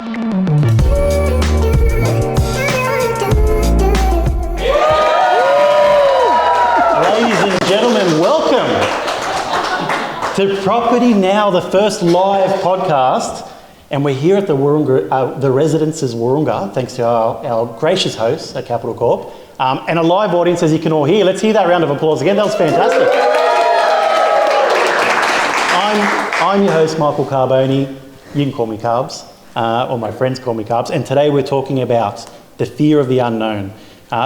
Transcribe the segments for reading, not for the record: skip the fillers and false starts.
Ladies and gentlemen, welcome to Property Now, the first live podcast. And we're here at the Wahroonga, the Residences Wahroonga, thanks to our gracious hosts at Capital Corp. And a live audience, as you can all hear. Let's hear that round of applause again. That was fantastic. I'm your host, Michael Carbone. You can call me Carbs, or my friends call me Carbs. And today we're talking about the fear of the unknown.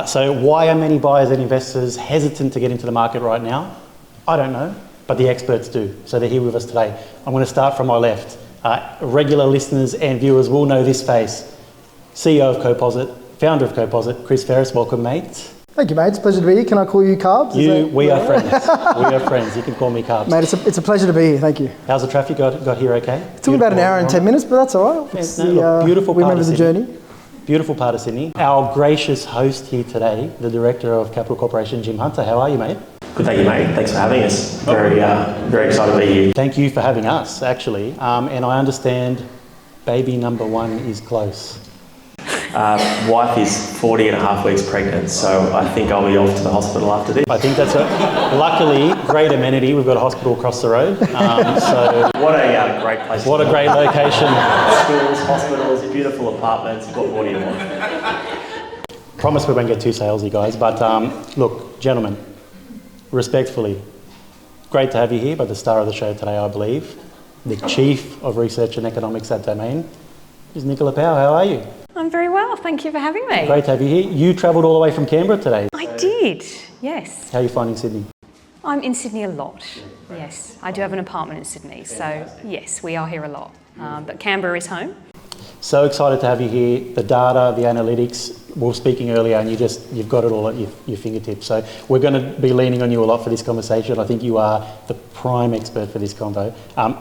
So why are many buyers and investors hesitant to get into the market right now? I don't know, but the experts do. So they're here with us today. I'm going to start from my left. Regular listeners and viewers will know this face. CEO of Coposit, founder of Coposit, Chris Ferris. Welcome, mate. Thank you, mate. It's a pleasure to be here. Can I call you Carbs? We are friends. We are friends. You can call me Carbs. Mate, it's a pleasure to be here. Thank you. How's the traffic got here okay? It took about an hour and 10 minutes, but that's all right. Beautiful we part remember of the Sydney. journey. Beautiful part of Sydney. Our gracious host here today, the Director of Capital Corporation, Jim Hunter. How are you, mate? Good, thank you, mate. Thanks for having us. Very excited to be here. Thank you for having us, actually. And I understand baby number one is close. Wife is 40 and a half weeks pregnant, so I think I'll be off to the hospital after this. I think that's luckily, great amenity. We've got a hospital across the road. So what a great place. What a great location. Schools, hospitals, beautiful apartments. What more do you want? Promise we won't get too salesy, guys. But look, gentlemen, respectfully, great to have you here, but the star of the show today, I believe, the Chief of Research and Economics at Domain, is Nicola Powell. How are you? I'm very well, thank you for having me. Great to have you here. You travelled all the way from Canberra today. I did, yes. How are you finding Sydney? I'm in Sydney a lot, yes. I do have an apartment in Sydney, so yes, we are here a lot. But Canberra is home. So excited to have you here. The data, the analytics, we were speaking earlier and you've got it all at your fingertips. So we're going to be leaning on you a lot for this conversation. I think you are the prime expert for this convo.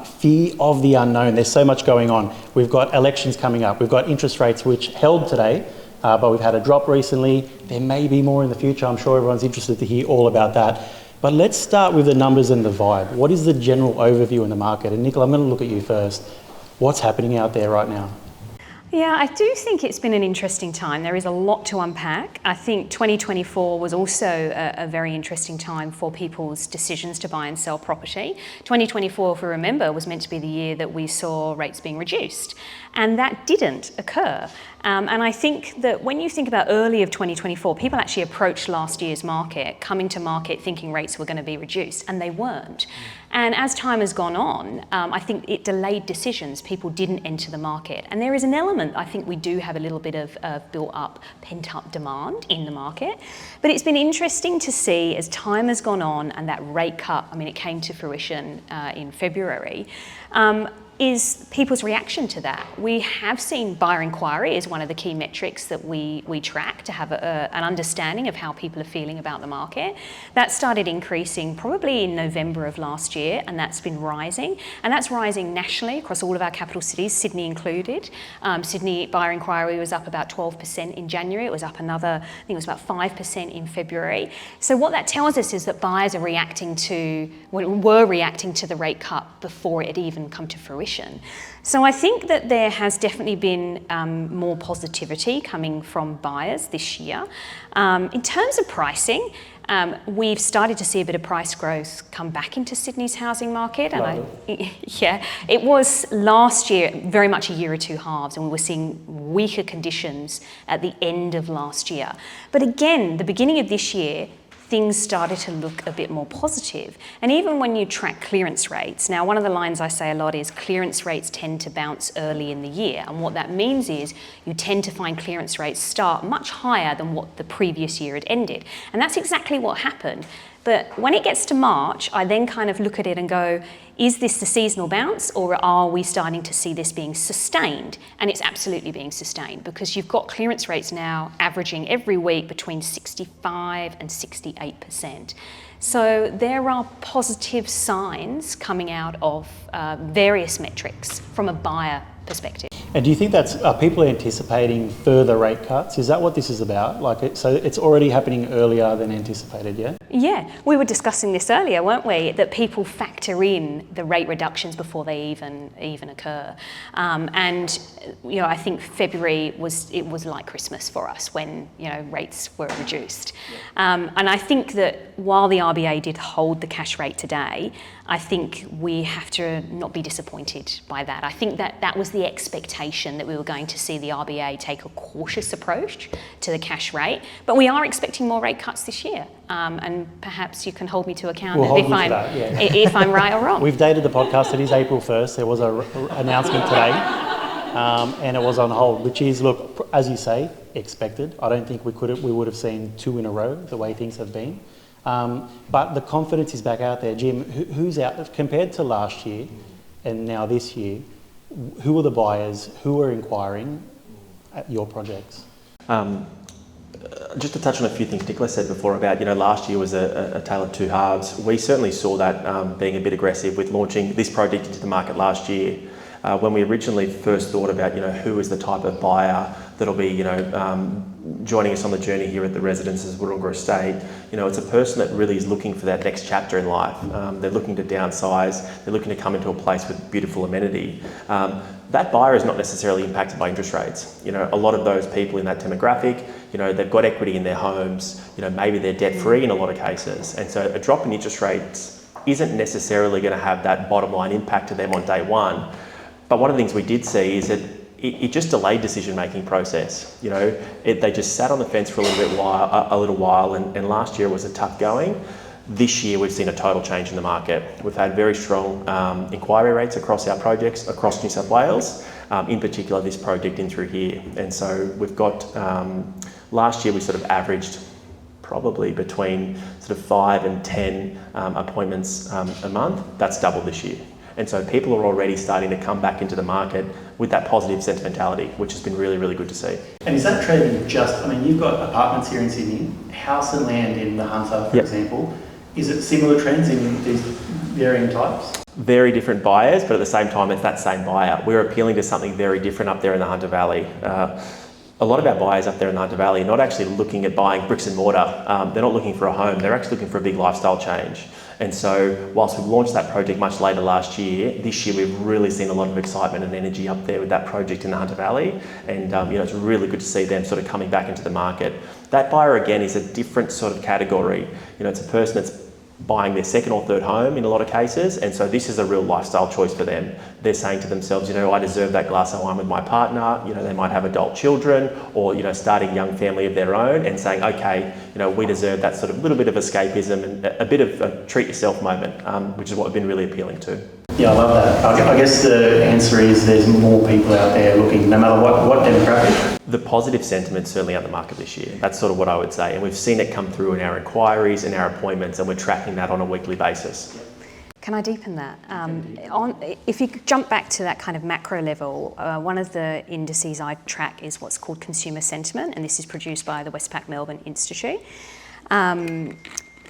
Fear of the unknown. There's so much going on. We've got elections coming up. We've got interest rates which held today, but we've had a drop recently. There may be more in the future. I'm sure everyone's interested to hear all about that. But let's start with the numbers and the vibe. What is the general overview in the market? And Nicola, I'm going to look at you first. What's happening out there right now? Yeah, I do think it's been an interesting time. There is a lot to unpack. I think 2024 was also a very interesting time for people's decisions to buy and sell property. 2024, if we remember, was meant to be the year that we saw rates being reduced, and that didn't occur. And I think that when you think about early of 2024, people actually approached last year's market, coming to market thinking rates were going to be reduced, and they weren't. And as time has gone on, I think it delayed decisions. People didn't enter the market. And there is an element, I think we do have a little bit of built up, pent up demand in the market. But it's been interesting to see as time has gone on and that rate cut, I mean, it came to fruition in February, is people's reaction to that. We have seen buyer inquiry as one of the key metrics that we track to have an understanding of how people are feeling about the market. That started increasing probably in November of last year, and that's been rising. And that's rising nationally across all of our capital cities, Sydney included. Sydney buyer inquiry was up about 12% in January. It was up another, I think it was about 5% in February. So what that tells us is that buyers are were reacting to the rate cut before it had even come to fruition. So I think that there has definitely been more positivity coming from buyers this year. In terms of pricing, we've started to see a bit of price growth come back into Sydney's housing market. And it was last year very much a year or two halves, and we were seeing weaker conditions at the end of last year. But again, the beginning of this year, things started to look a bit more positive. And even when you track clearance rates, now one of the lines I say a lot is clearance rates tend to bounce early in the year. And what that means is you tend to find clearance rates start much higher than what the previous year had ended. And that's exactly what happened. But when it gets to March, I then kind of look at it and go, is this the seasonal bounce, or are we starting to see this being sustained? And it's absolutely being sustained, because you've got clearance rates now averaging every week between 65 and 68%. So there are positive signs coming out of various metrics from a buyer perspective. And do you think are people anticipating further rate cuts? Is that what this is about? So it's already happening earlier than anticipated, yeah? Yeah, we were discussing this earlier, weren't we? That people factor in the rate reductions before they even occur. And I think February was like Christmas for us when rates were reduced. And I think that while the RBA did hold the cash rate today, I think we have to not be disappointed by that. I think that was the expectation, that we were going to see the RBA take a cautious approach to the cash rate. But we are expecting more rate cuts this year. And perhaps you can hold me to account if I'm right or wrong. We've dated the podcast. It is April 1st. There was an announcement today, and it was on hold, which is, look, as you say, expected. I don't think we would have seen 2 in a row the way things have been. But the confidence is back out there. Jim, who's out compared to last year and now this year? Who are the buyers? Who are inquiring at your projects? Just to touch on a few things Nicola said before about, last year was a tale of two halves. We certainly saw that being a bit aggressive with launching this project into the market last year. When we originally first thought about, who is the type of buyer that'll be, joining us on the journey here at the Residences Wahroonga Estate, it's a person that really is looking for that next chapter in life. They're looking to downsize, they're looking to come into a place with beautiful amenity. That buyer is not necessarily impacted by interest rates. A lot of those people in that demographic, they've got equity in their homes, maybe they're debt free in a lot of cases. And so a drop in interest rates isn't necessarily going to have that bottom line impact to them on day one. But one of the things we did see is that it just delayed decision-making process. They just sat on the fence for a little while, and last year was a tough going. This year we've seen a total change in the market. We've had very strong inquiry rates across our projects across New South Wales, in particular this project in through here. And so we've got, last year we sort of averaged probably between sort of 5 and 10 appointments a month. That's double this year. And so people are already starting to come back into the market with that positive sentimentality, which has been really, really good to see. And is that trending you've got apartments here in Sydney, house and land in the Hunter, for example. Is it similar trends in these varying types? Very different buyers, but at the same time, it's that same buyer. We're appealing to something very different up there in the Hunter Valley. A lot of our buyers up there in the Hunter Valley are not actually looking at buying bricks and mortar. They're not looking for a home. They're actually looking for a big lifestyle change. And so whilst we've launched that project much later last year, this year we've really seen a lot of excitement and energy up there with that project in the Hunter Valley. And it's really good to see them sort of coming back into the market. That buyer, again, is a different sort of category. It's a person that's buying their second or third home in a lot of cases, and so this is a real lifestyle choice for them. They're saying to themselves, I deserve that glass of wine with my partner. They might have adult children, or starting a young family of their own, and saying, okay, we deserve that sort of little bit of escapism and a bit of a treat yourself moment, which is what we've been really appealing to. Yeah, I love that. I guess the answer is there's more people out there looking, no matter what demographic. The positive sentiment's certainly out the market this year. That's sort of what I would say. And we've seen it come through in our inquiries and our appointments, and we're tracking that on a weekly basis. Can I deepen that? If you jump back to that kind of macro level, one of the indices I track is what's called consumer sentiment, and this is produced by the Westpac Melbourne Institute.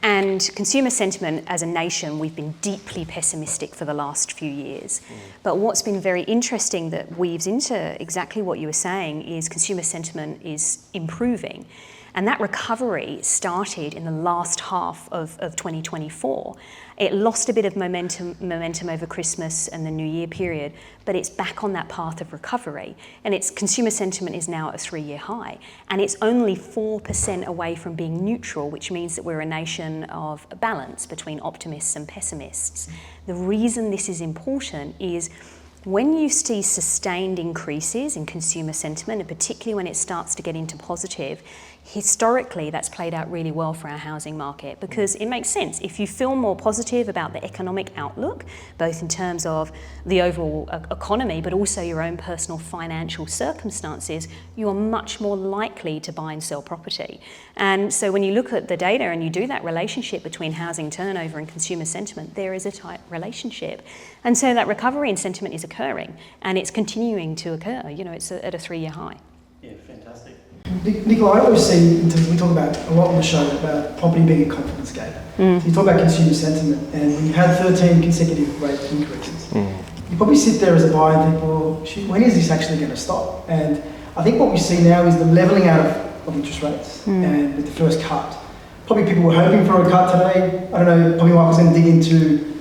And consumer sentiment as a nation, we've been deeply pessimistic for the last few years. But what's been very interesting that weaves into exactly what you were saying is consumer sentiment is improving. And that recovery started in the last half of 2024. It lost a bit of momentum over Christmas and the New Year period, but it's back on that path of recovery. And its consumer sentiment is now at a 3-year high. And it's only 4% away from being neutral, which means that we're a nation of balance between optimists and pessimists. The reason this is important is when you see sustained increases in consumer sentiment, and particularly when it starts to get into positive, historically that's played out really well for our housing market because it makes sense. If you feel more positive about the economic outlook, both in terms of the overall economy, but also your own personal financial circumstances, you are much more likely to buy and sell property. And so when you look at the data and you do that relationship between housing turnover and consumer sentiment, there is a tight relationship. And so that recovery in sentiment is occurring and it's continuing to occur. It's at a 3-year high. Yeah, fantastic. Nicola, I always see, we talk about a lot on the show about property being a confidence game. So you talk about consumer sentiment, and when you've had 13 consecutive rate increases, you probably sit there as a buyer and think, well, shit, when is this actually going to stop? And I think what we see now is the levelling out of interest rates, and with the first cut. Probably people were hoping for a cut today. I don't know, probably Michael's going to dig into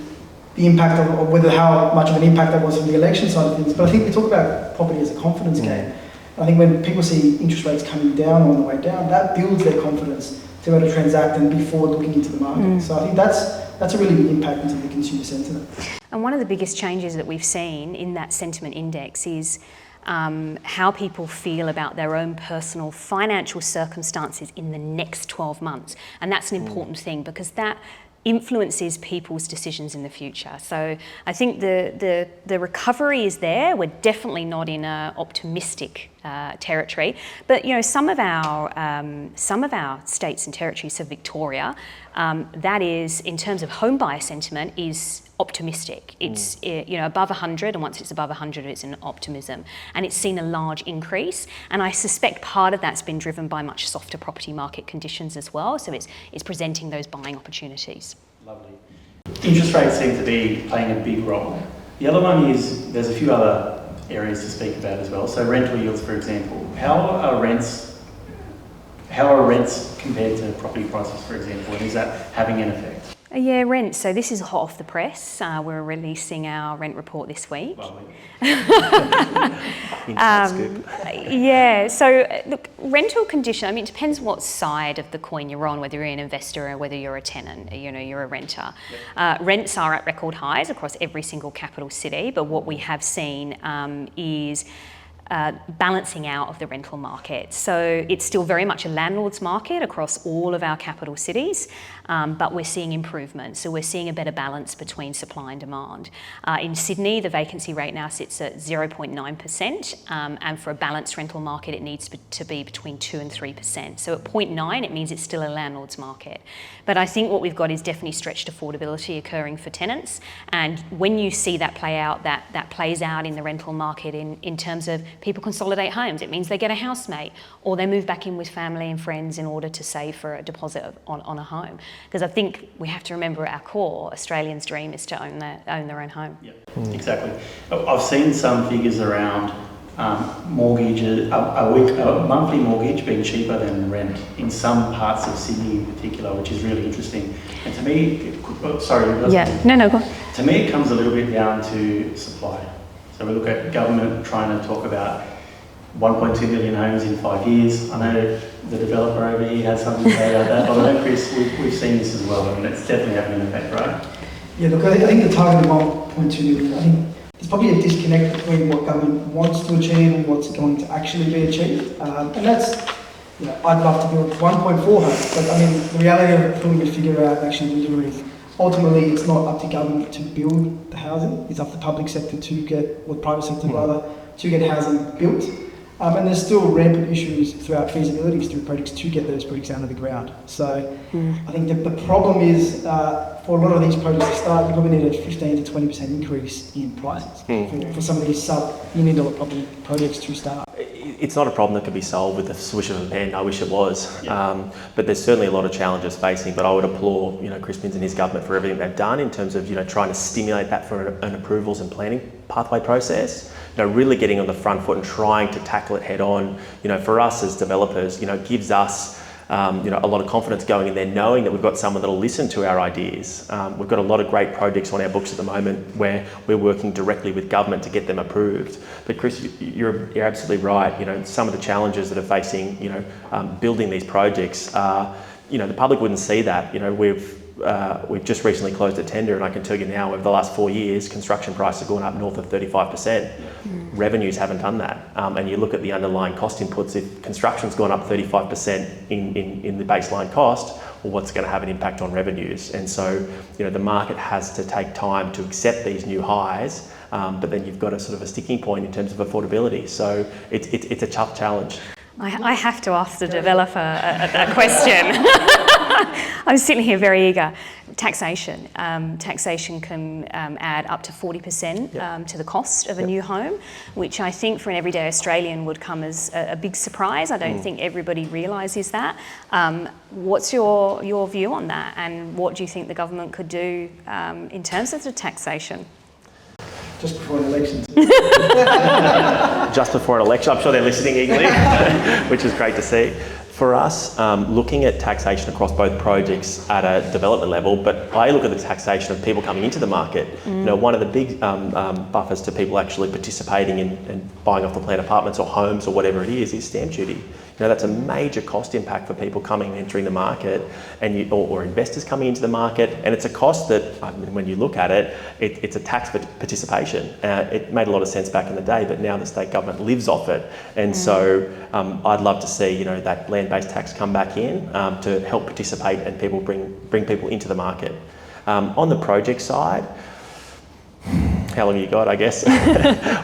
the impact of whether how much of an impact that was from the election side of things. But I think we talk about property as a confidence game. I think when people see interest rates coming down on the way down, that builds their confidence to be able to transact and be forward looking into the market. So I think that's a really big impact into the consumer sentiment. And one of the biggest changes that we've seen in that sentiment index is how people feel about their own personal financial circumstances in the next 12 months. And that's an important thing, because that influences people's decisions in the future. So I think the recovery is there. We're definitely not in an optimistic territory, but you know, some of our states and territories, so Victoria, that is, in terms of home buyer sentiment, is optimistic. It's above 100, and once it's above 100, it's an optimism, and it's seen a large increase. And I suspect part of that's been driven by much softer property market conditions as well. So it's presenting those buying opportunities. Lovely. Interest rates seem to be playing a big role. The other one is there's a few other areas to speak about as well. So rental yields, for example, how are rents compared to property prices, for example, and is that having an effect? Yeah, rent. So this is hot off the press. We're releasing our rent report this week. Lovely. Yeah, so look, rental condition, I mean, it depends what side of the coin you're on, whether you're an investor or whether you're a tenant, you're a renter. Yep. Rents are at record highs across every single capital city, but what we have seen is balancing out of the rental market. So it's still very much a landlord's market across all of our capital cities, but we're seeing improvement. So we're seeing a better balance between supply and demand. In Sydney, the vacancy rate now sits at 0.9%, and for a balanced rental market, it needs to be between 2 and 3%. So at 0.9, it means it's still a landlord's market. But I think what we've got is definitely stretched affordability occurring for tenants. And when you see that play out, that plays out in the rental market in terms of people consolidate homes. It means they get a housemate, or they move back in with family and friends in order to save for a deposit on a home. Because I think we have to remember at our core, Australians' dream is to own their own home. Yeah, exactly. I've seen some figures around mortgages, a monthly mortgage being cheaper than rent in some parts of Sydney in particular, which is really interesting. And to me, go on. To me, it comes a little bit down to supply. So we look at government trying to talk about 1.2 million homes in 5 years. I know the developer over here has something to say about that, but I know, Chris, we've seen this as well, and it's definitely having an effect, right? Yeah, look, I think the target of 1.2 million, I think there's probably a disconnect between what government wants to achieve and what's going to actually be achieved. And that's, I'd love to build 1.4 homes, but I mean, the reality of pulling a figure out and actually delivering is ultimately it's not up to government to build the housing, it's up to the public sector to get, or private sector rather, to get housing built. And there's still rampant issues throughout feasibilities through projects to get those projects out of the ground. So I think that the problem is for a lot of these projects to start, you probably need a 15 to 20% increase in prices for some of these sub-$1 million property projects to start. It's not a problem that can be solved with a swish of a pen. I wish it was. Yeah. But there's certainly a lot of challenges facing. But I would applaud, Chris Minns and his government for everything they've done in terms of, trying to stimulate that for an approvals and planning pathway process. Really getting on the front foot and trying to tackle it head on. For us as developers, gives us a lot of confidence going in there, knowing that we've got someone that'll listen to our ideas. We've got a lot of great projects on our books at the moment where we're working directly with government to get them approved. But Chris, you're absolutely right. Some of the challenges that are facing, building these projects are, the public wouldn't see that. We've just recently closed a tender, and I can tell you now, over the last 4 years, construction prices have gone up north of 35%. Revenues haven't done that. And you look at the underlying cost inputs, if construction's gone up 35% in the baseline cost, well, what's going to have an impact on revenues? And so, the market has to take time to accept these new highs, but then you've got a sort of a sticking point in terms of affordability. So it's a tough challenge. I have to ask the developer a question. I'm sitting here very eager. Taxation. Taxation can add up to 40% to the cost of a new home, which I think for an everyday Australian would come as a big surprise. I don't think everybody realises that. What's your view on that, and what do you think the government could do in terms of the taxation? just before an election. Just before an election. I'm sure they're listening eagerly, which is great to see. For us, looking at taxation across both projects at a development level, but I look at the taxation of people coming into the market. You know, one of the big buffers to people actually participating in buying off the plan apartments or homes or whatever it is stamp duty. You know, that's a major cost impact for people coming and entering the market, and or investors coming into the market. And it's a cost that, when you look at it, it's a tax for participation. It made a lot of sense back in the day, but now the state government lives off it. And so I'd love to see, you know, that land-based tax come back in to help participate and people bring people into the market. On the project side, how long have you got, I guess?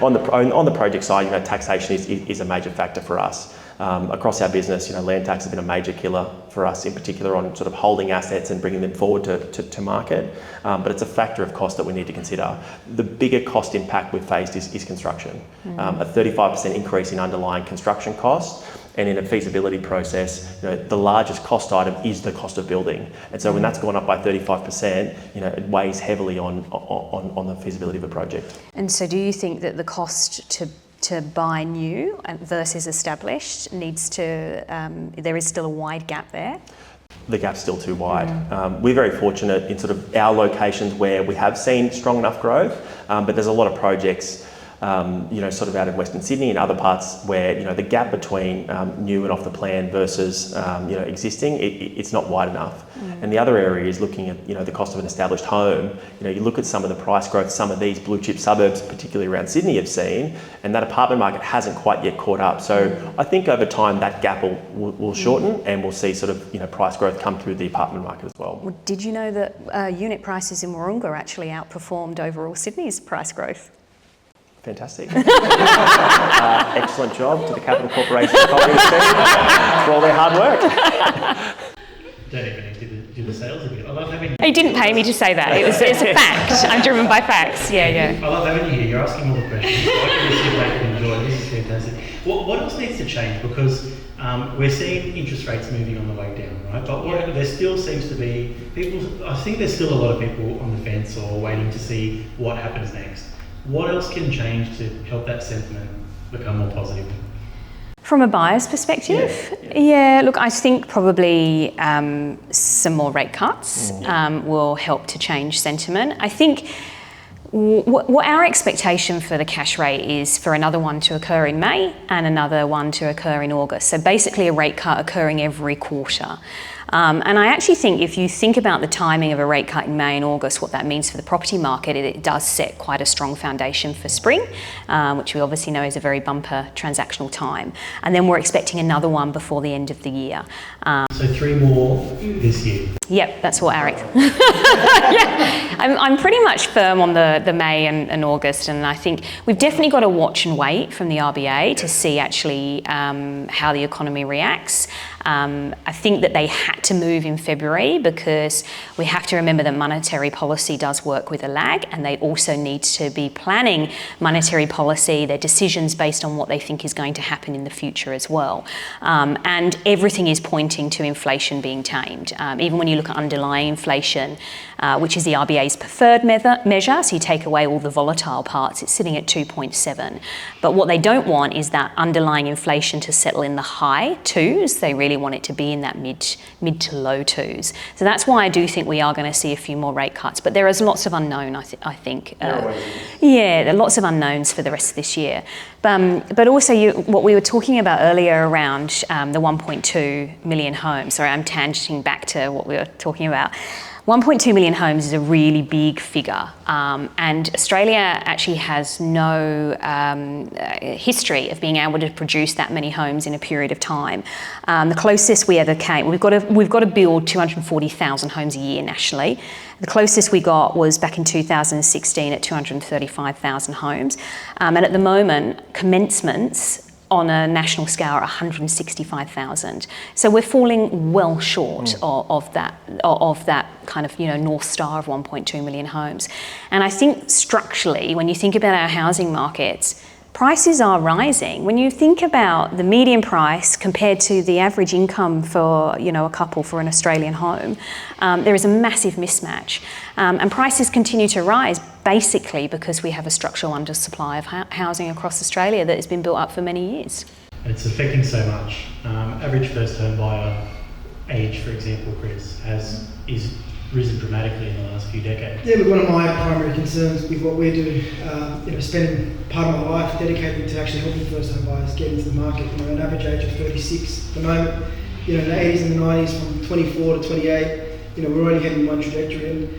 on the project side, you know, taxation is a major factor for us. Across our business, you know, land tax has been a major killer for us, in particular on sort of holding assets and bringing them forward to market. But it's a factor of cost that we need to consider. The bigger cost impact we've faced is construction. A 35% increase in underlying construction costs. And in a feasibility process, you know, the largest cost item is the cost of building. And so when that's gone up by 35%, you know, it weighs heavily on the feasibility of a project. And so do you think that the cost to buy new versus established needs to, there is still a wide gap there? The gap's still too wide. We're very fortunate in sort of our locations where we have seen strong enough growth, but there's a lot of projects you know, sort of out in Western Sydney and other parts where, you know, the gap between new and off the plan versus, you know, existing, it's not wide enough. And the other area is looking at, you know, the cost of an established home. You know, you look at some of the price growth some of these blue chip suburbs, particularly around Sydney, have seen, and that apartment market hasn't quite yet caught up. So I think over time that gap will shorten, and we'll see sort of, you know, price growth come through the apartment market as well. Well, did you know that unit prices in Wahroonga actually outperformed overall Sydney's price growth? Fantastic. Excellent job to the Capital Corporation for all their hard work. Don't even need to do the sales again. I love having. He didn't pay me to say that. It's a fact. I'm driven by facts. Yeah. I love having you here. You're asking all the questions. I can just sit back and enjoy. This is fantastic. What else needs to change? Because we're seeing interest rates moving on the way down, right? But there still seems to be people. I think there's still a lot of people on the fence or waiting to see what happens next. What else can change to help that sentiment become more positive? From a buyer's perspective, yeah, look, I think probably some more rate cuts will help to change sentiment. I think what our expectation for the cash rate is for another one to occur in May and another one to occur in August. So basically a rate cut occurring every quarter. And I actually think if you think about the timing of a rate cut in May and August, what that means for the property market, it does set quite a strong foundation for spring, which we obviously know is a very bumper transactional time. And then we're expecting another one before the end of the year. So 3 more this year? Yep, that's what Eric. Yeah, I'm pretty much firm on the May and August, and I think we've definitely got to watch and wait from the RBA to see actually how the economy reacts. I think that they had to move in February because we have to remember that monetary policy does work with a lag, and they also need to be planning monetary policy, their decisions based on what they think is going to happen in the future as well. And everything is pointing to inflation being tamed. Even when you look at underlying inflation, which is the RBA's preferred measure, so you take away all the volatile parts, it's sitting at 2.7. But what they don't want is that underlying inflation to settle in the high 2s. They really want it to be in that mid to low 2s. So that's why I do think we are going to see a few more rate cuts. But there is lots of unknown, I think. Yeah, there are lots of unknowns for the rest of this year. But also what we were talking about earlier around the 1.2 million homes. Sorry, I'm tangenting back to what we were talking about. 1.2 million homes is a really big figure, and Australia actually has no history of being able to produce that many homes in a period of time. The closest we ever came, we've got to build 240,000 homes a year nationally. The closest we got was back in 2016 at 235,000 homes, and at the moment, commencements on a national scale are 165,000. So we're falling well short of that kind of, North Star of 1.2 million homes. And I think structurally, when you think about our housing markets, prices are rising. When you think about the median price compared to the average income for, you know, a couple for an Australian home, there is a massive mismatch. And prices continue to rise basically because we have a structural undersupply of housing across Australia that has been built up for many years. It's affecting so much. Average first home buyer age, for example, Chris, is risen dramatically in the last few decades. Yeah, but one of my primary concerns with what we do, spending part of my life dedicated to actually helping first-home buyers get into the market. You know, an average age of 36 at the moment. You know, in the 80s and the 90s, from 24 to 28. You know, we're already heading in one trajectory, and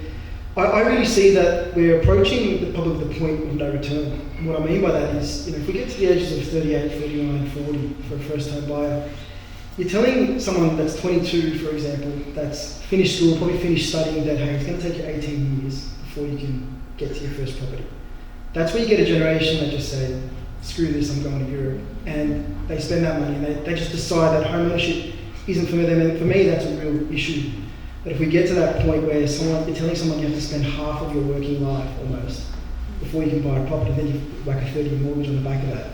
I really see that we're approaching probably the point of no return. And what I mean by that is, you know, if we get to the ages of 38, 39, 40 for a first-home buyer, you're telling someone that's 22, for example, that's finished school, probably finished studying, that, hey, it's going to take you 18 years before you can get to your first property. That's where you get a generation that just say, screw this, I'm going to Europe. And they spend that money and they just decide that home ownership isn't for them. And for me, that's a real issue. But if we get to that point where you're telling someone you have to spend half of your working life almost before you can buy a property, then you whack a 30-year mortgage on the back of that.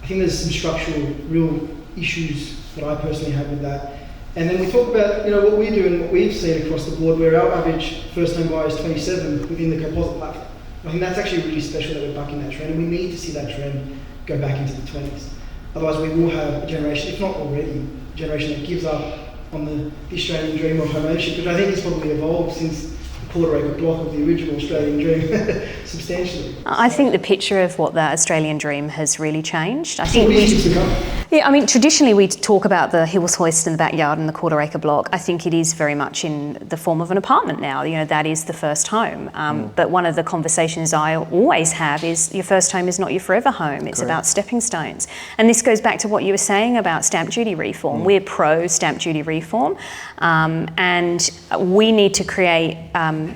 I think there's some structural, real issues that I personally have with that. And then we talk about, you know, what we do and what we've seen across the board, where our average first-home buyer is 27 within the Coposit platform. I think that's actually really special that we're bucking that trend, and we need to see that trend go back into the 20s. Otherwise, we will have a generation, if not already, a generation that gives up on the Australian dream of home ownership, which I think has probably evolved since the quarter-acre block of the original Australian dream substantially. I think the picture of what the Australian dream has really changed. I think traditionally we talk about the Hills hoist in the backyard and the quarter-acre block. I think it is very much in the form of an apartment now. You know, that is the first home. But one of the conversations I always have is your first home is not your forever home. It's about stepping stones. And this goes back to what you were saying about stamp duty reform. We're pro stamp duty reform, and we need to create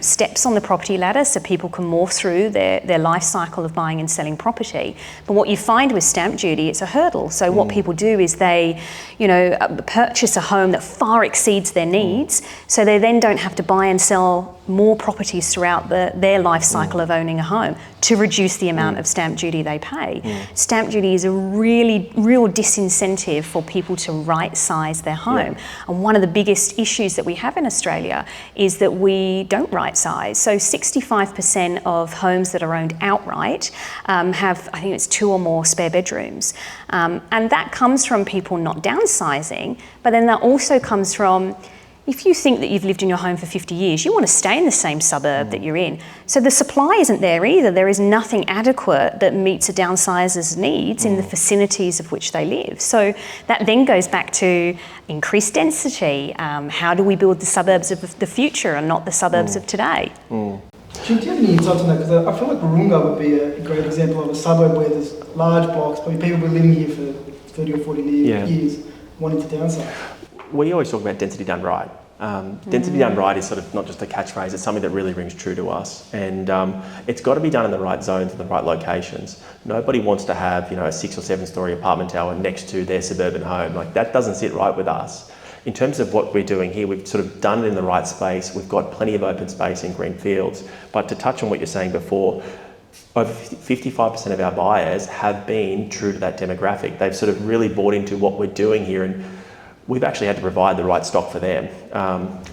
steps on the property ladder so people can morph through their life cycle of buying and selling property. But what you find with stamp duty, it's a hurdle. So what people do is they, you know, purchase a home that far exceeds their needs, so they then don't have to buy and sell more properties throughout their life cycle of owning a home to reduce the amount of stamp duty they pay. Stamp duty is a real disincentive for people to right-size their home. And one of the biggest issues that we have in Australia is that we don't right-size. So 65% of homes that are owned outright have, I think it's 2 or more spare bedrooms. And that comes from people not downsizing, but then that also comes from, if you think that you've lived in your home for 50 years, you want to stay in the same suburb that you're in. So the supply isn't there either. There is nothing adequate that meets a downsizer's needs in the vicinities of which they live. So that then goes back to increased density. How do we build the suburbs of the future and not the suburbs of today? Jim, do you have any insights on that? Because I feel like Wahroonga would be a great example of a suburb where there's large blocks, probably people have been living here for 30 or 40 years, wanting to downsize. We always talk about density done right. Density done right is sort of not just a catchphrase, it's something that really rings true to us. And it's got to be done in the right zones and the right locations. Nobody wants to have, you know, a 6 or 7 story apartment tower next to their suburban home. Like, that doesn't sit right with us. In terms of what we're doing here, we've sort of done it in the right space. We've got plenty of open space in green fields. But to touch on what you're saying before, over 55% of our buyers have been true to that demographic. They've sort of really bought into what we're doing here, and we've actually had to provide the right stock for them.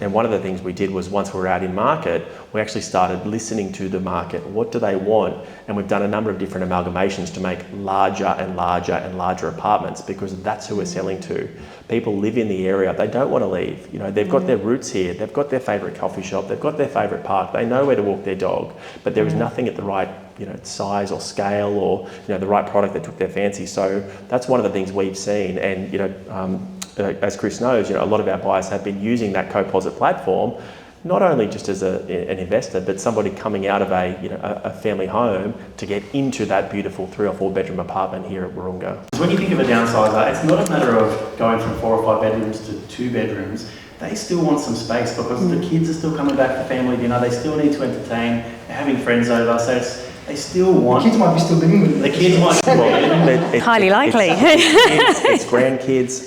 And one of the things we did was, once we were out in market, we actually started listening to the market. What do they want? And we've done a number of different amalgamations to make larger and larger and larger apartments, because that's who we're selling to. People live in the area, they don't want to leave. You know, they've got their roots here, they've got their favourite coffee shop, they've got their favourite park, they know where to walk their dog, but there is nothing at the right, you know, size or scale, or, you know, the right product that took their fancy. So that's one of the things we've seen. And, you know, as Chris knows, you know, a lot of our buyers have been using that Coposit platform, not only just as an investor, but somebody coming out of a family home to get into that beautiful 3 or 4 bedroom apartment here at Wahroonga. When you think of a downsizer, it's not a matter of going from 4 or 5 bedrooms to 2 bedrooms. They still want some space because the kids are still coming back for family dinner. They still need to entertain. They're having friends over. So they still want... The kids might be still living with it. The kids might be Well, Highly likely. It's grandkids.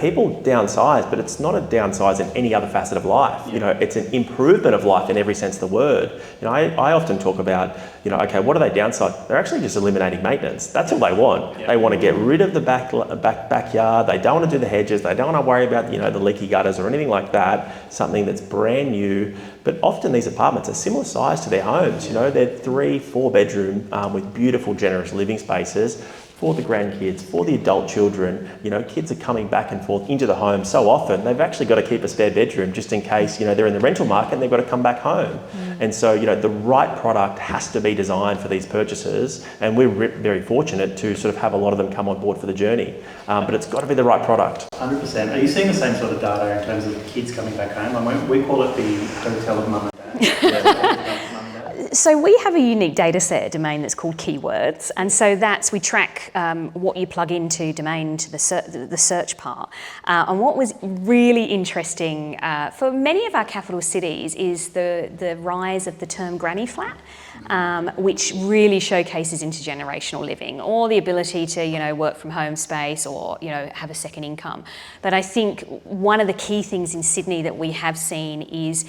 People downsize, but it's not a downsize in any other facet of life. It's an improvement of life in every sense of the word. I often talk about, okay, what do they downsize? They're actually just eliminating maintenance. That's all they want. They want to get rid of the backyard. They don't want to do the hedges. They don't want to worry about, the leaky gutters or anything like that. Something that's brand new. But often these apartments are similar size to their homes. They're 3-4 bedroom with beautiful, generous living spaces for the grandkids, for the adult children. Kids are coming back and forth into the home so often, they've actually got to keep a spare bedroom just in case, they're in the rental market and they've got to come back home. And so, the right product has to be designed for these purchasers. And we're very fortunate to sort of have a lot of them come on board for the journey. But it's got to be the right product. 100%. Are you seeing the same sort of data in terms of kids coming back home? We call it the hotel of mum and dad. So we have a unique data set at Domain that's called keywords, and so we track what you plug into Domain to the search part. And what was really interesting for many of our capital cities is the rise of the term granny flat, which really showcases intergenerational living or the ability to work from home space or have a second income. But I think one of the key things in Sydney that we have seen is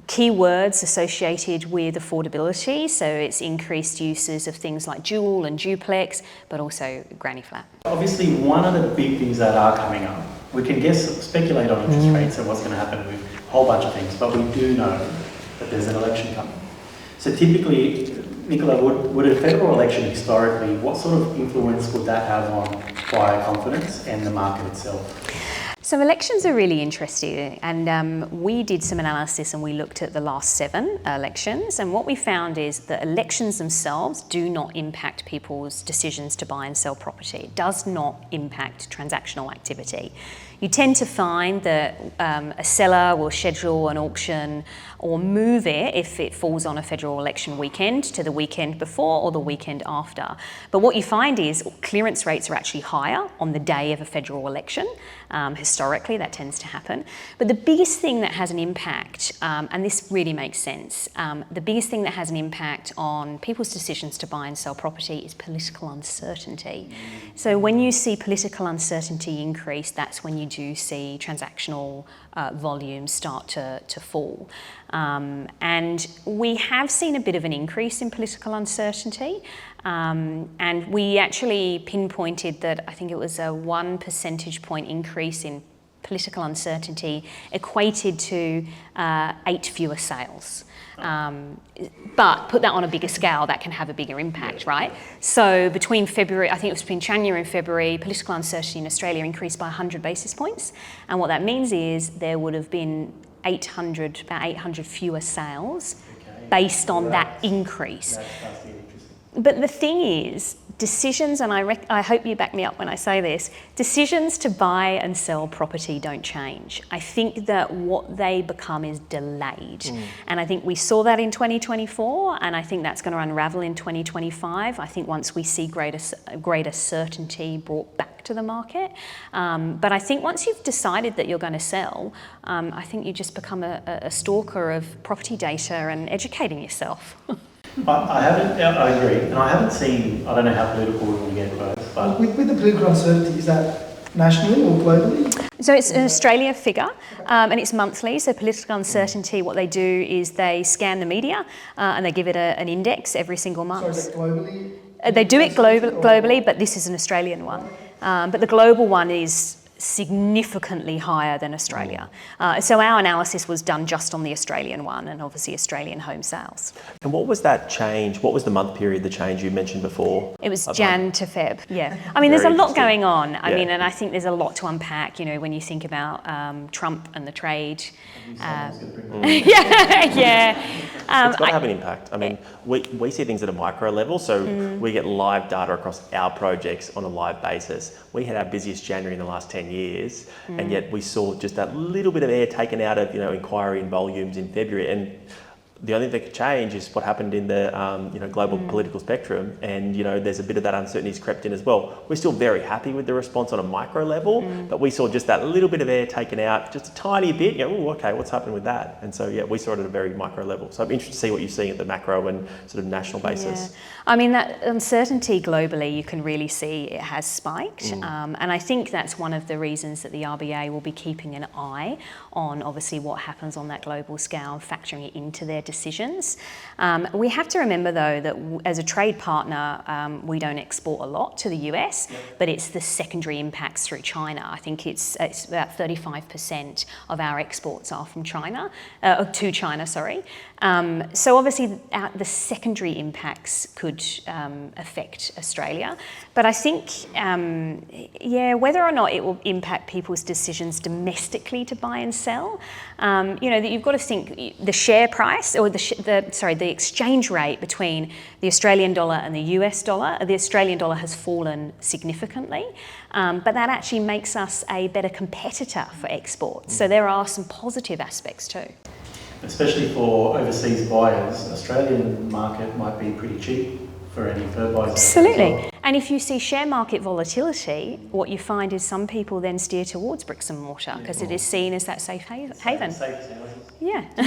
keywords associated with affordability, so it's increased uses of things like dual and duplex, but also granny flat. Obviously, one of the big things that are coming up, we can speculate on interest rates and what's going to happen with a whole bunch of things, but we do know that there's an election coming. So typically, Nicola, would a federal election historically, what sort of influence would that have on buyer confidence and the market itself? So elections are really interesting, and we did some analysis and we looked at the last 7 elections, and what we found is that elections themselves do not impact people's decisions to buy and sell property. It does not impact transactional activity. You tend to find that a seller will schedule an auction or move it if it falls on a federal election weekend to the weekend before or the weekend after. But what you find is clearance rates are actually higher on the day of a federal election. Historically, that tends to happen. But the biggest thing that has an impact, and this really makes sense, the biggest thing that has an impact on people's decisions to buy and sell property is political uncertainty. So when you see political uncertainty increase, that's when you do see transactional volumes start to fall. And we have seen a bit of an increase in political uncertainty. And we actually pinpointed that I think it was a 1 percentage point increase in political uncertainty equated to 8 fewer sales. But put that on a bigger scale, that can have a bigger impact, right? So between February, I think it was between January and February, political uncertainty in Australia increased by 100 basis points. And what that means is there would have been about 800 fewer sales based on that increase. But the thing is, decisions, and I hope you back me up when I say this, decisions to buy and sell property don't change. I think that what they become is delayed. And I think we saw that in 2024, and I think that's going to unravel in 2025. I think once we see greater certainty brought back to the market. But I think once you've decided that you're going to sell, I think you just become a stalker of property data and educating yourself. I agree, and I haven't seen, I don't know how political we want to get both, but... With the political uncertainty, is that nationally or globally? So it's an Australia figure, and it's monthly. So political uncertainty, what they do is they scan the media and they give it an index every single month. So is that globally? They do it globally, but this is an Australian one. But the global one is significantly higher than Australia. So our analysis was done just on the Australian one and obviously Australian home sales. And what was that change? What was the month period, the change you mentioned before? It was Jan to Feb, yeah. I mean, there's a lot going on. I Yeah. mean, and I think there's a lot to unpack, when you think about Trump and the trade. It's got to have an impact. I mean, we see things at a micro level, so we get live data across our projects on a live basis. We had our busiest January in the last 10 years, and yet we saw just that little bit of air taken out of, inquiry and volumes in February. And The only thing that could change is what happened in the global political spectrum, and there's a bit of that uncertainty has crept in as well. We're still very happy with the response on a micro level, but we saw just that little bit of air taken out, just a tiny bit. Okay, what's happened with that? And so we saw it at a very micro level. So I'm interested to see what you're seeing at the macro and sort of national basis. Yeah. I mean, that uncertainty globally, you can really see it has spiked, and I think that's one of the reasons that the RBA will be keeping an eye on obviously what happens on that global scale and factoring it into their decisions. We have to remember though that as a trade partner, we don't export a lot to the US, but it's the secondary impacts through China. I think it's about 35% of our exports are from China, to China, sorry. So obviously the secondary impacts could affect Australia, but I think, whether or not it will impact people's decisions domestically to buy and sell, that you've got to think the share price or the exchange rate between the Australian dollar and the US dollar. The Australian dollar has fallen significantly, but that actually makes us a better competitor for exports. So there are some positive aspects too. Especially for overseas buyers, Australian market might be pretty cheap for any fur buyers. Absolutely. And if you see share market volatility, what you find is some people then steer towards bricks and mortar because it is seen as that safe haven. Yeah. You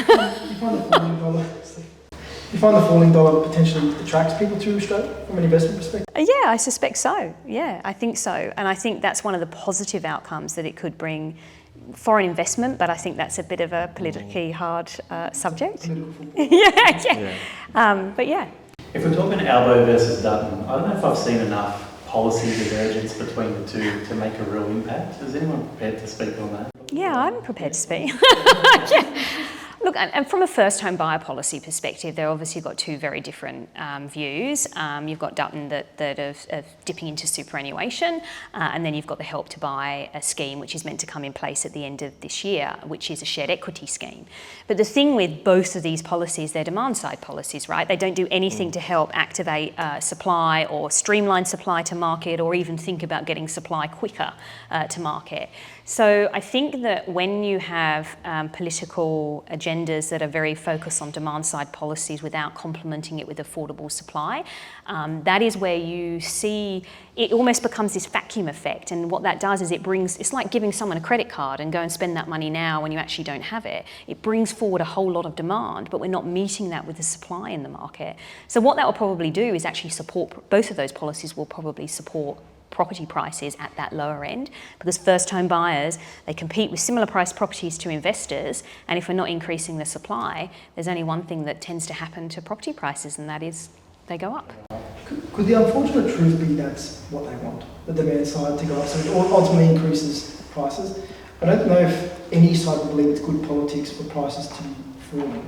find the falling dollar potentially attracts people to Australia from an investment perspective? Yeah, I suspect so. Yeah, I think so. And I think that's one of the positive outcomes that it could bring foreign investment, but I think that's a bit of a politically hard subject. But yeah. If we're talking Albo versus Dutton, I don't know if I've seen enough policy divergence between the two to make a real impact. Is anyone prepared to speak on that? Yeah, I'm prepared to speak. Look, and from a first home buyer policy perspective, they've obviously got two very different views. You've got Dutton that of dipping into superannuation, and then you've got the Help to Buy scheme, which is meant to come in place at the end of this year, which is a shared equity scheme. But the thing with both of these policies, they're demand side policies, right? They don't do anything to help activate supply or streamline supply to market or even think about getting supply quicker to market. So I think that when you have political agendas that are very focused on demand side policies without complementing it with affordable supply, that is where you see it almost becomes this vacuum effect. And what that does is it's like giving someone a credit card and go and spend that money now when you actually don't have it. It brings forward a whole lot of demand, but we're not meeting that with the supply in the market. So what that will probably do is actually support, both of those policies will probably support property prices at that lower end, because first home buyers, they compete with similar priced properties to investors, and if we're not increasing the supply, there's only one thing that tends to happen to property prices, and that is they go up. Could the unfortunate truth be that's what they want, the demand side to go up, so it ultimately increases prices? I don't know if any side would believe it's good politics for prices to be falling.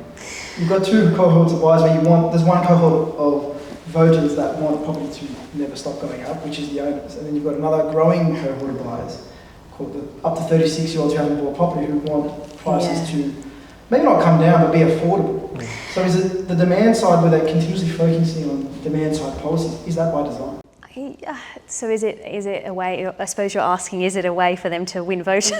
You've got two cohorts of buyers where there's one cohort of voters that want property to never stop going up, which is the owners. And then you've got another growing cohort of buyers, called the up to 36-year-olds who haven't bought property, who want prices to maybe not come down, but be affordable. So is it the demand side where they're continuously focusing on demand side policies? Is that by design? So is it a way, I suppose you're asking, is it a way for them to win voters?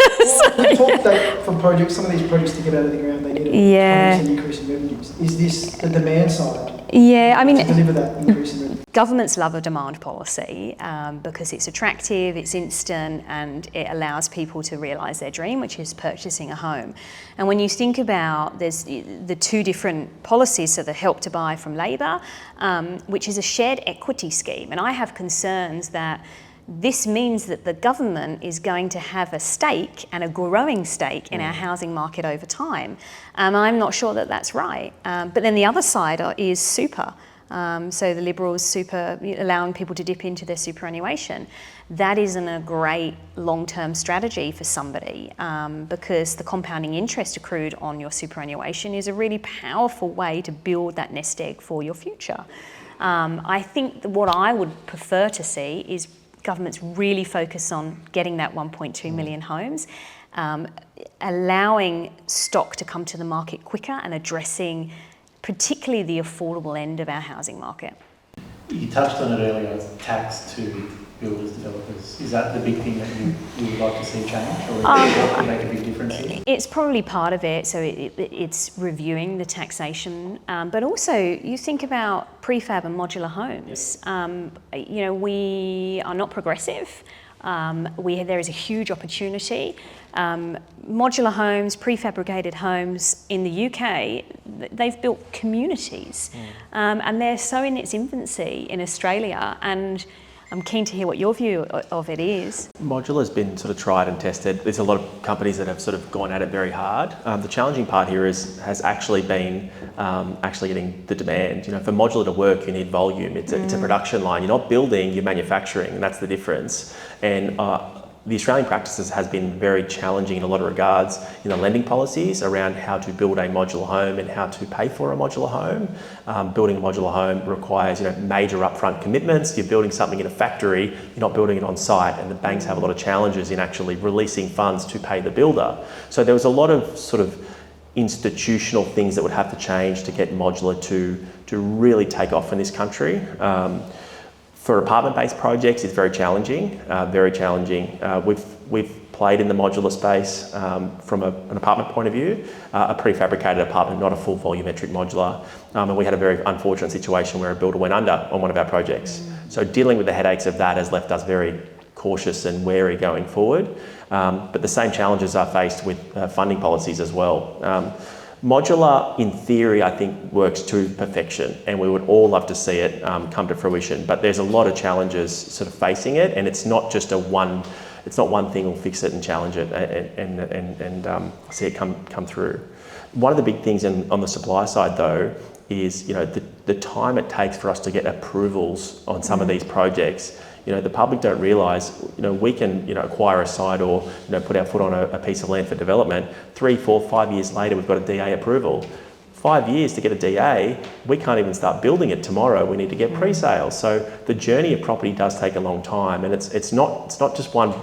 Well, you talk that for projects, some of these projects to get out of the ground, they need a 20% increase in revenues. Is this the demand side? Yeah, I mean, to deliver that increase in revenue? Governments love a demand policy because it's attractive, it's instant, and it allows people to realise their dream, which is purchasing a home. And when you think about, there's the two different policies, so the Help to Buy from Labor, which is a shared equity scheme, and I have concerns that this means that the government is going to have a stake, and a growing stake, in our housing market over time. I'm not sure that that's right. But then the other side is super. So the Liberals super, allowing people to dip into their superannuation. That isn't a great long-term strategy for somebody because the compounding interest accrued on your superannuation is a really powerful way to build that nest egg for your future. I think that what I would prefer to see is governments really focus on getting that 1.2 million homes, allowing stock to come to the market quicker and addressing particularly the affordable end of our housing market. You touched on it earlier, tax to builders, developers? Is that the big thing that you would like to see change, or what could make a big difference here? It's probably part of it. So it's reviewing the taxation, but also you think about prefab and modular homes. We are not progressive. There is a huge opportunity. Modular homes, prefabricated homes in the UK, they've built communities, and they're so in its infancy in Australia, and I'm keen to hear what your view of it is. Modular's been sort of tried and tested. There's a lot of companies that have sort of gone at it very hard. The challenging part here has actually been actually getting the demand. For modular to work, you need volume. It's a production line. You're not building, you're manufacturing, and that's the difference. And the Australian practices has been very challenging in a lot of regards in the lending policies around how to build a modular home and how to pay for a modular home. Building a modular home requires major upfront commitments. You're building something in a factory, you're not building it on site, and the banks have a lot of challenges in actually releasing funds to pay the builder. So there was a lot of sort of institutional things that would have to change to get modular to really take off in this country. For apartment-based projects, it's very challenging, We've played in the modular space from an apartment point of view, a prefabricated apartment, not a full volumetric modular. And we had a very unfortunate situation where a builder went under on one of our projects. So dealing with the headaches of that has left us very cautious and wary going forward. But the same challenges are faced with funding policies as well. Modular, in theory, I think works to perfection, and we would all love to see it come to fruition. But there's a lot of challenges sort of facing it, and it's not just one thing will fix it and challenge it and see it come through. One of the big things on the supply side, though, is the time it takes for us to get approvals on some of these projects. The public don't realise, we can, acquire a site or, put our foot on a piece of land for development. 3, 4, 5 years later, we've got a DA approval. 5 years to get a DA, we can't even start building it tomorrow. We need to get pre-sales. So the journey of property does take a long time, and it's not just one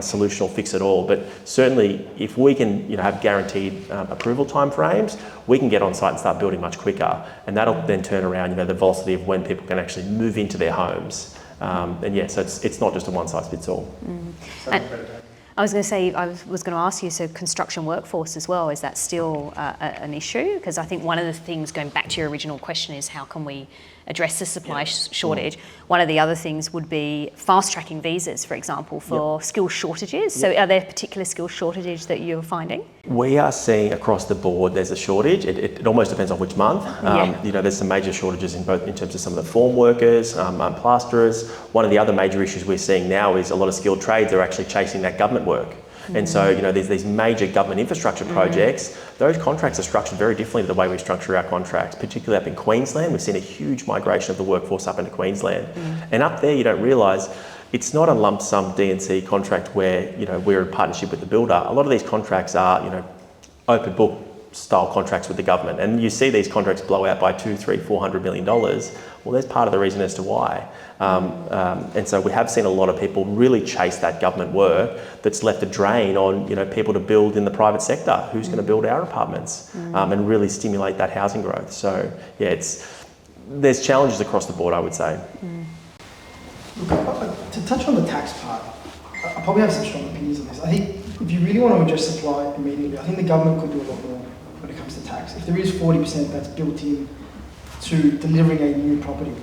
solution or fix it all. But certainly, if we can have guaranteed approval timeframes, we can get on site and start building much quicker, and that'll then turn around the velocity of when people can actually move into their homes. So it's not just a one size fits all. I was going to say, I was going to ask you, so construction workforce as well, is that still an issue? Because I think one of the things, going back to your original question, is how can we address the supply shortage? One of the other things would be fast-tracking visas, for example, for skill shortages. So are there particular skill shortages that you're finding? We are seeing across the board there's a shortage. It almost depends on which month. There's some major shortages in terms of some of the form workers, plasterers. One of the other major issues we're seeing now is a lot of skilled trades are actually chasing that government work. And so, there's these major government infrastructure projects. Those contracts are structured very differently to the way we structure our contracts, particularly up in Queensland. We've seen a huge migration of the workforce up into Queensland. And up there, you don't realise, it's not a lump sum D&C contract where, we're in partnership with the builder. A lot of these contracts are, open book style contracts with the government. And you see these contracts blow out by $200, $300, $400 million. Well, there's part of the reason as to why. And so we have seen a lot of people really chase that government work that's left a drain on, people to build in the private sector. Who's going to build our apartments and really stimulate that housing growth? So, there's challenges across the board, I would say. Look, to touch on the tax part, I probably have some strong opinions on this. I think if you really want to address supply immediately, I think the government could do a lot more when it comes to tax. If there is 40% that's built in to delivering a new property,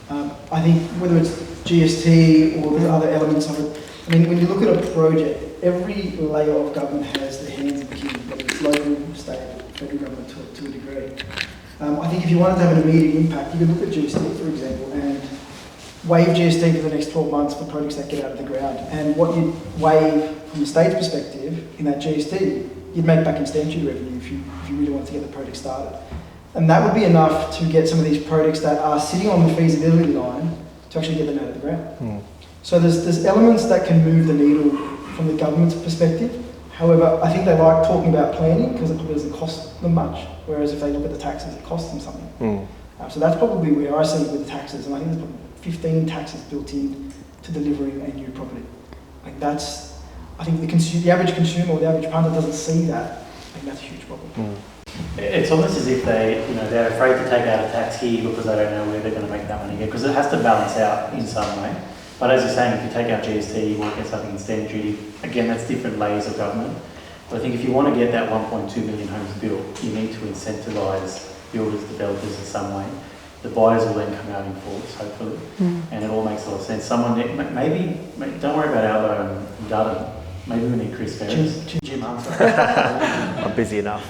I think whether it's GST or the other elements of it, I mean, when you look at a project, every layer of government has their hands in the key, whether it's local, state, federal government to a degree. I think if you wanted to have an immediate impact, you could look at GST, for example, and waive GST for the next 12 months for projects that get out of the ground. And what you'd waive from the state's perspective in that GST, you'd make back in stamp duty revenue if you really wanted to get the project started. And that would be enough to get some of these projects that are sitting on the feasibility line to actually get them out of the ground. So there's elements that can move the needle from the government's perspective. However, I think they like talking about planning because it probably doesn't cost them much, whereas if they look at the taxes, it costs them something. So that's probably where I see it with the taxes, and I think there's probably 15 taxes built in to delivering a new property. Like that's, I think the average consumer or the average punter doesn't see that. I think that's a huge problem. It's almost as if they're afraid to take out a tax here because they don't know where they're going to make that money again, because it has to balance out in some way. But as you're saying, if you take out GST, you might get something in stamp duty. Again, that's different layers of government. But I think if you want to get that 1.2 million homes built, you need to incentivise builders, developers in some way. The buyers will then come out in force, hopefully, and it all makes a lot of sense. Someone, maybe don't worry about Albo and Dutton. Maybe we need Chris Ferris. Jim I'm busy enough.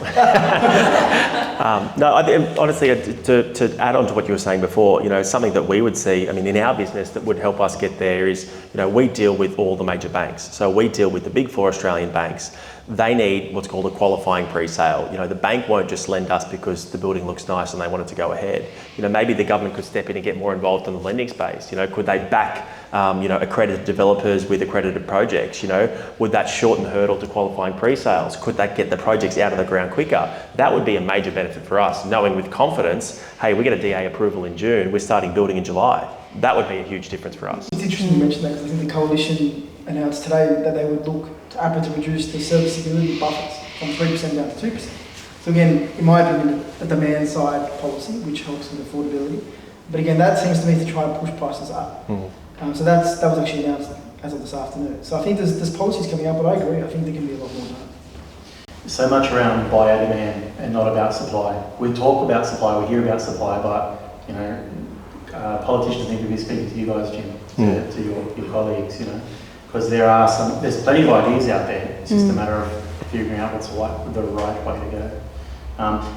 No, honestly, to add on to what you were saying before, something that we would see, in our business that would help us get there is, we deal with all the major banks. So we deal with the big 4 Australian banks. They need what's called a qualifying pre-sale. The bank won't just lend us because the building looks nice and they want it to go ahead. Maybe the government could step in and get more involved in the lending space. Could they back, accredited developers with accredited projects? Would that shorten the hurdle to qualifying pre-sales? Could that get the projects out of the ground quicker? That would be a major benefit for us, knowing with confidence, hey, we get a DA approval in June, we're starting building in July. That would be a huge difference for us. It's interesting you mention that because I think the Coalition announced today that they would look to APRA to reduce the serviceability buffers from 3% down to 2%. So again, in my opinion, a demand side policy which helps with affordability. But again, that seems to me to try and push prices up. So that was actually announced as of this afternoon. So I think there's policies coming out, but I agree. I think there can be a lot more done. So much around buyer demand and not about supply. We talk about supply, we hear about supply, but politicians need to be speaking to you guys, Jim, to your colleagues, because there's plenty of ideas out there. It's just a matter of figuring out what's the right way to go.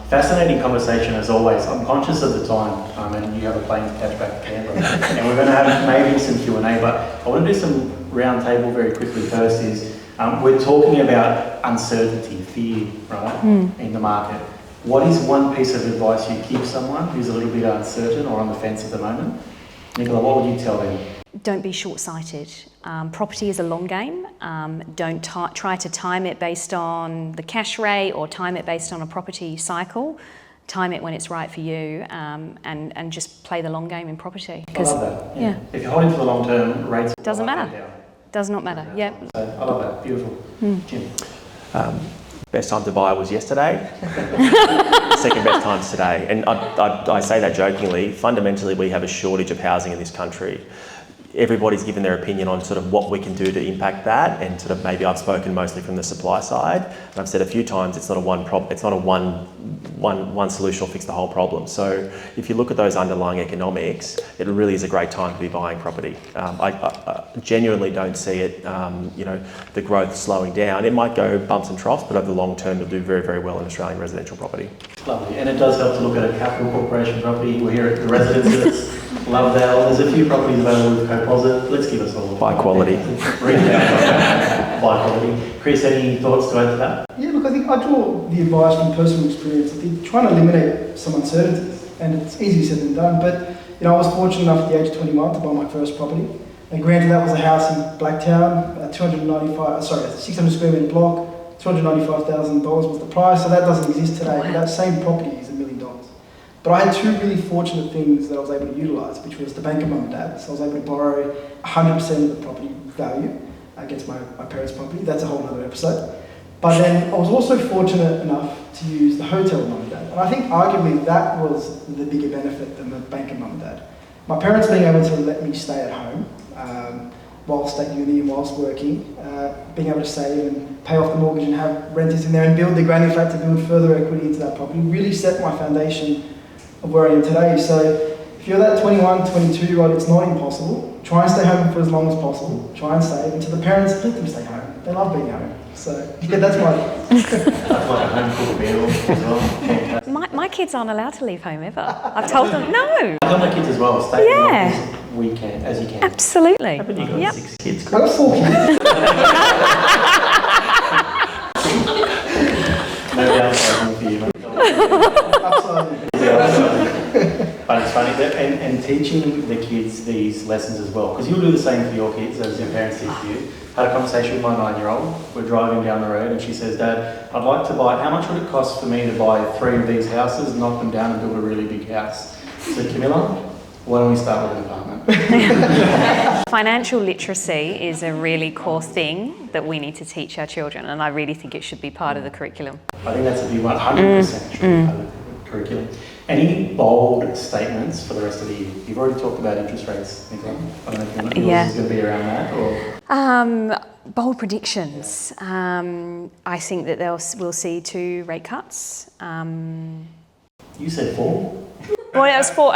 Fascinating conversation as always. I'm conscious of the time, and you have a plane to catch back to Canberra, and we're going to have maybe some Q&A, but I want to do some round table very quickly. First is, we're talking about uncertainty, fear, right, in the market. What is one piece of advice you give someone who's a little bit uncertain or on the fence at the moment? Nicola, what would you tell them? Don't be short-sighted. Property is a long game. Don't try to time it based on the cash rate or time it based on a property cycle. Time it when it's right for you, and just play the long game in property. I love that. Yeah. If you're holding for the long term, rates doesn't matter. Does not matter. Yeah. So I love that. Beautiful. Jim. Best time to buy was yesterday. Second best time's today. And I say that jokingly. Fundamentally, we have a shortage of housing in this country. Everybody's given their opinion on sort of what we can do to impact that, and sort of maybe I've spoken mostly from the supply side. And I've said a few times it's not a one solution will fix the whole problem. So if you look at those underlying economics, it really is a great time to be buying property. I genuinely don't see it, the growth slowing down. It might go bumps and troughs, but over the long term, it'll do very, very well in Australian residential property. Lovely, and it does help to look at a capital corporation property. We're here at the residences. Love that. There's a few properties available with Coposit. Let's give us all By quality. By quality. Chris, any thoughts to add to that? Yeah, look, I think I draw the advice from personal experience. I think trying to eliminate some uncertainties, and it's easier said than done, but I was fortunate enough at the age of 21 to buy my first property. And granted, that was a house in Blacktown, 600 square metre block, $295,000 was the price, so that doesn't exist today, but that same property is $1 million. But I had two really fortunate things that I was able to utilise, which was the bank of mum and dad. So I was able to borrow 100% of the property value against my parents' property. That's a whole other episode. But then I was also fortunate enough to use the hotel of mum and dad. And I think arguably that was the bigger benefit than the bank of mum and dad. My parents being able to let me stay at home whilst at uni and whilst working, being able to save and pay off the mortgage and have renters in there and build the granny flat to build further equity into that property really set my foundation of where I am today. So if you're that 21, 22-year-old, it's not impossible. Try and stay home for as long as possible. Try and save. And to the parents, let them stay home. They love being home. So yeah, that's my... That's like a home-cooked meal as well. My kids aren't allowed to leave home ever. I've told them, no. I tell my kids as well, stay as you can. Absolutely. But you've got 6 kids. I got 4 kids. No downsizing for you, mate. Absolutely. But it's funny that, and teaching the kids these lessons as well, because you'll do the same for your kids as your parents did for you. Had a conversation with my 9-year-old. We're driving down the road and she says, Dad, I'd like to buy, how much would it cost for me to buy 3 of these houses, knock them down and build a really big house? So Camilla, why don't we start with an apartment? Financial literacy is a really core thing that we need to teach our children, and I really think it should be part of the curriculum. I think that's a big one, 100% true. curriculum. Any bold statements for the rest of the year? You've already talked about interest rates, Nicola. I don't know if yours is going to be around that or... Bold predictions. I think that we'll see 2 rate cuts. You said 4? Well, that was 4.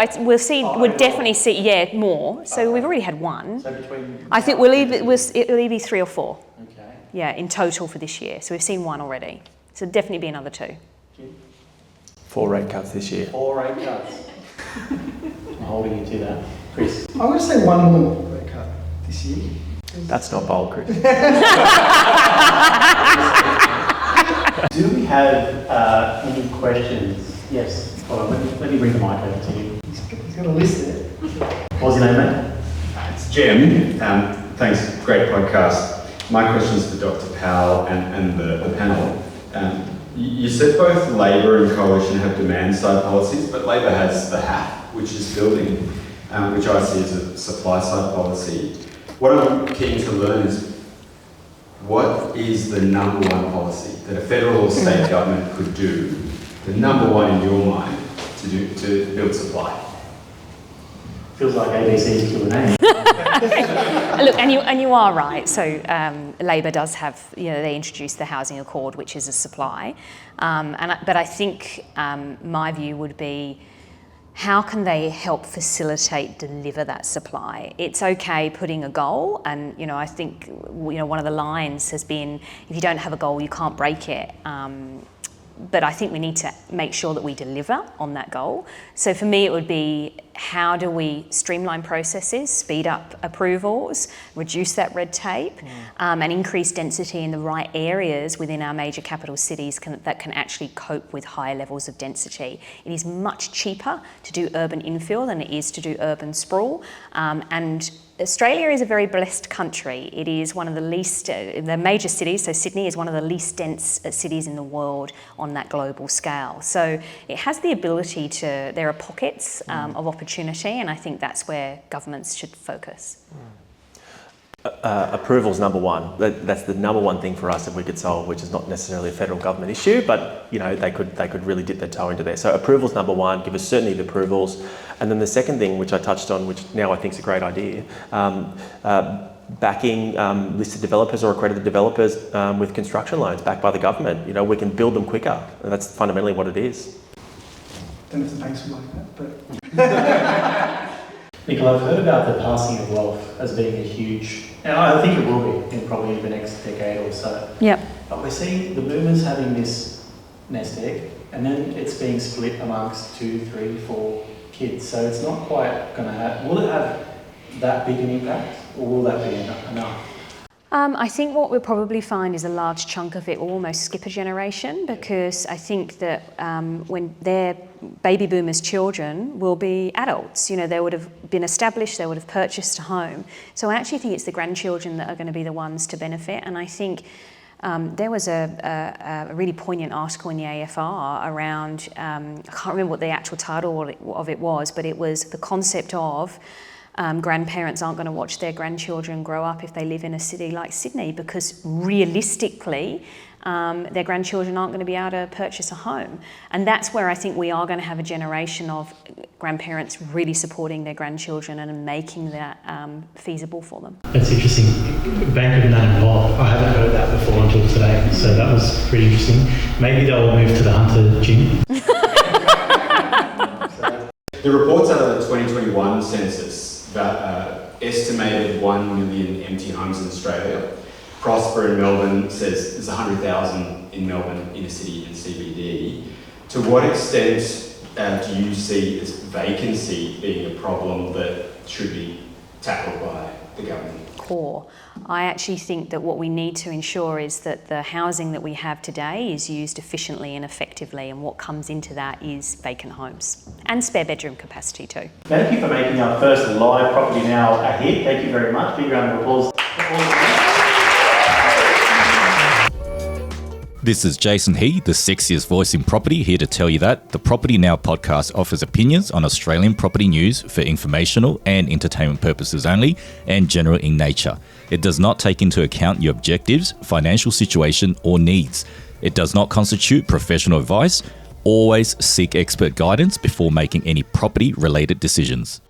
We'll definitely see, more. So we've already had 1. So between... I think it'll either be 3 or 4. Okay. Yeah, in total for this year. So we've seen 1 already. So definitely be another 2. 4 rate cuts this year. 4 rate cuts. I'm holding you to that. Chris? I'm going to say 1 more rate cut this year. That's not bold, Chris. Do we have any questions? Yes. Hold on, let me bring the mic over to you. He's got a list there. What's your name, mate? It's Jim. Thanks, great podcast. My question is for Dr. Powell and the panel. You said both Labor and Coalition have demand-side policies, but Labor has the HAP, which is building, which I see as a supply-side policy. What I'm keen to learn is, what is the number 1 policy that a federal or state government could do, the number 1 in your mind, to build supply? Feels like ABC's Q&A. Look, and you are right. So Labor does have, they introduced the Housing Accord, which is a supply. But I think my view would be, how can they help facilitate, deliver that supply? It's okay putting a goal, and I think one of the lines has been, if you don't have a goal, you can't break it. But I think we need to make sure that we deliver on that goal. So for me, it would be, how do we streamline processes, speed up approvals, reduce that red tape, and increase density in the right areas within our major capital cities that can actually cope with higher levels of density. It is much cheaper to do urban infill than it is to do urban sprawl. And Australia is a very blessed country. It is one of the least, the major cities, so Sydney is one of the least dense cities in the world on that global scale. So it has the ability to, there are pockets of opportunity, and I think that's where governments should focus. Approval's number 1. That's the number 1 thing for us that we could solve, which is not necessarily a federal government issue, but they could really dip their toe into there. So approval's number 1. Give us certainty of approvals, and then the second thing, which I touched on, which now I think is a great idea, backing listed developers or accredited developers with construction loans backed by the government. We can build them quicker, and that's fundamentally what it is. I don't know if the banks would like that, but. Nicola, I've heard about the passing of wealth as being a huge, and I think it will be in probably the next decade or so. Yep. But we're seeing the boomers having this nest egg, and then it's being split amongst 2, 3, 4 kids. So it's not quite going to have, will it have that big an impact, or will that be enough? I think what we'll probably find is a large chunk of it will almost skip a generation, because I think that when their baby boomers' children will be adults, they would have been established, they would have purchased a home. So I actually think it's the grandchildren that are going to be the ones to benefit. And I think there was a really poignant article in the AFR around, I can't remember what the actual title of it was, but it was the concept of grandparents aren't going to watch their grandchildren grow up if they live in a city like Sydney, because realistically their grandchildren aren't going to be able to purchase a home. And that's where I think we are going to have a generation of grandparents really supporting their grandchildren and making that feasible for them. That's interesting. Bank of none involved. I haven't heard that before until today, so that was pretty interesting. Maybe they'll move to the Hunter gym. The reports out of the 2021 census about estimated 1 million empty homes in Australia. Prosper in Melbourne says there's 100,000 in Melbourne inner city and CBD. To what extent do you see this vacancy being a problem that should be tackled by the government? Core. I actually think that what we need to ensure is that the housing that we have today is used efficiently and effectively, and what comes into that is vacant homes and spare bedroom capacity too. Thank you for making our first live Property Now a hit. Thank you very much. Big round of applause. This is Jason He, the sexiest voice in property, here to tell you that the Property Now podcast offers opinions on Australian property news for informational and entertainment purposes only, and general in nature. It does not take into account your objectives, financial situation, or needs. It does not constitute professional advice. always seek expert guidance before making any property-related decisions.